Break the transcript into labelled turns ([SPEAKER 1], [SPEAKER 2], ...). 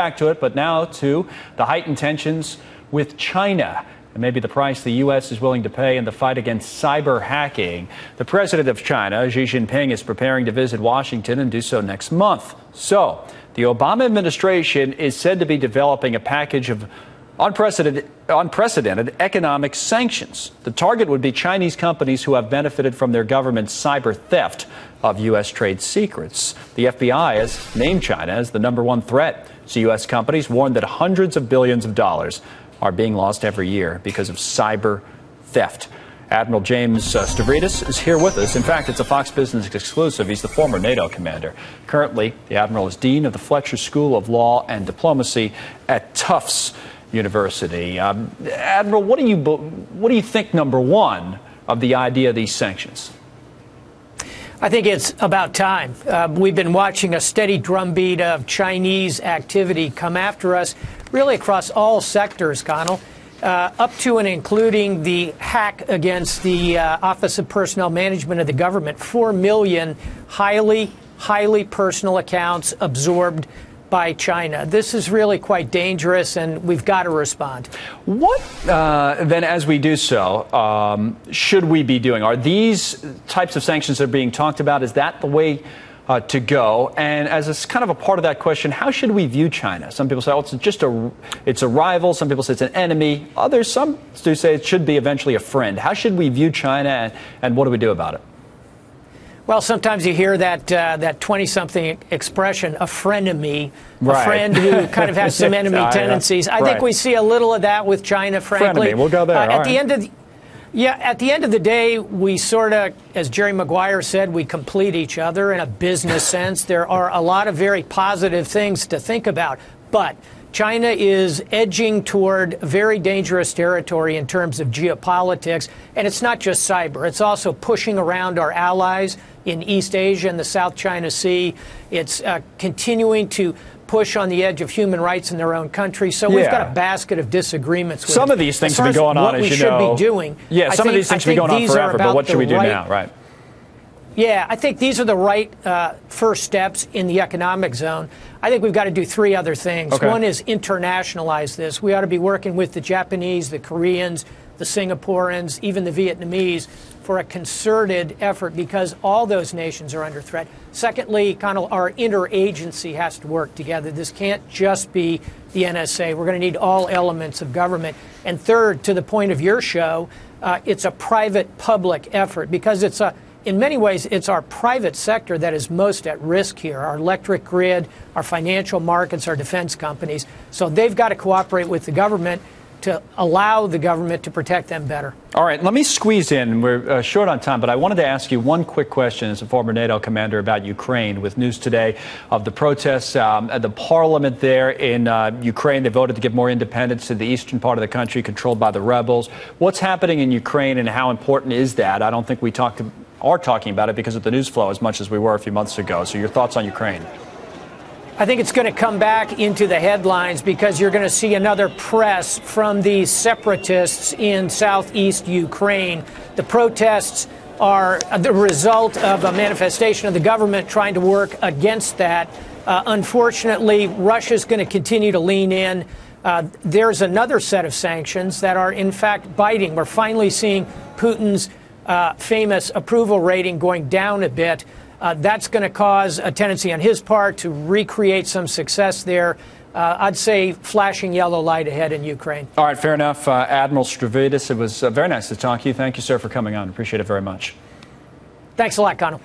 [SPEAKER 1] Back to it, but now to the heightened tensions with China and maybe the price the U.S. is willing to pay in the fight against cyber hacking. The president of China, Xi Jinping, is preparing to visit Washington and do so next month. So the Obama administration is said to be developing a package of unprecedented economic sanctions. The target would be Chinese companies who have benefited from their government's cyber theft of U.S. trade secrets. The FBI has named China as the #1 threat. So U.S. companies warn that hundreds of billions of dollars are being lost every year because of cyber theft. Admiral James Stavridis is here with us. In fact, it's a Fox Business exclusive. He's the former NATO commander. Currently, the Admiral is Dean of the Fletcher School of Law and Diplomacy at Tufts University. Admiral, what do you think, #1, of the idea of these sanctions?
[SPEAKER 2] I think it's about time. We've been watching a steady drumbeat of Chinese activity come after us really across all sectors, Connell, up to and including the hack against the Office of Personnel Management of the government. 4 million highly personal accounts absorbed by China. This is really quite dangerous, and we've got to respond. What,
[SPEAKER 1] then, as we do so, should we be doing? Are these types of sanctions that are being talked about, is that the way to go? And as a kind of a part of that question, how should we view China? Some people say, oh, it's a rival. Some people say it's an enemy. Some do say it should be eventually a friend. How should we view China, and what do we do about it?
[SPEAKER 2] Well, sometimes you hear that 20-something expression, a frenemy,
[SPEAKER 1] right.
[SPEAKER 2] A friend who kind of has some enemy tendencies. I think we see a little of that with China, frankly.
[SPEAKER 1] Frenemy, we'll go there.
[SPEAKER 2] At the end of the day, we sort of, as Jerry Maguire said, we complete each other in a business sense. There are a lot of very positive things to think about, but China is edging toward very dangerous territory in terms of geopolitics, and it's not just cyber. It's also pushing around our allies in East Asia and the South China Sea. It's continuing to push on the edge of human rights in their own country. So we've got a basket of disagreements with
[SPEAKER 1] some of these things have been going on, as you know.
[SPEAKER 2] What we should be doing.
[SPEAKER 1] Yeah, some of these things have been going on forever, but what should we do now? Right.
[SPEAKER 2] Yeah, I think these are the right first steps in the economic zone. I think we've got to do 3 other things.
[SPEAKER 1] Okay.
[SPEAKER 2] One is internationalize this. We ought to be working with the Japanese, the Koreans, the Singaporeans, even the Vietnamese for a concerted effort because all those nations are under threat. Secondly, Connell, our interagency has to work together. This can't just be the NSA. We're going to need all elements of government. And third, to the point of your show, it's a private-public effort because in many ways, it's our private sector that is most at risk here, our electric grid, our financial markets, our defense companies. So they've got to cooperate with the government to allow the government to protect them better.
[SPEAKER 1] All right, let me squeeze in. We're short on time, but I wanted to ask you one quick question as a former NATO commander about Ukraine. With news today of the protests at the parliament there in Ukraine, they voted to give more independence to the eastern part of the country controlled by the rebels. What's happening in Ukraine and how important is that? I don't think we are talking about it because of the news flow as much as we were a few months ago. So your thoughts on Ukraine?
[SPEAKER 2] I think it's going to come back into the headlines because you're going to see another press from these separatists in southeast Ukraine. The protests are the result of a manifestation of the government trying to work against that. Unfortunately, Russia's going to continue to lean in. There's another set of sanctions that are, in fact, biting. We're finally seeing Putin's famous approval rating going down a bit. That's going to cause a tendency on his part to recreate some success there. I'd say flashing yellow light ahead in Ukraine.
[SPEAKER 1] All right, fair enough. Admiral Stavridis, it was very nice to talk to you. Thank you, sir, for coming on. Appreciate it very much.
[SPEAKER 2] Thanks a lot, Connell.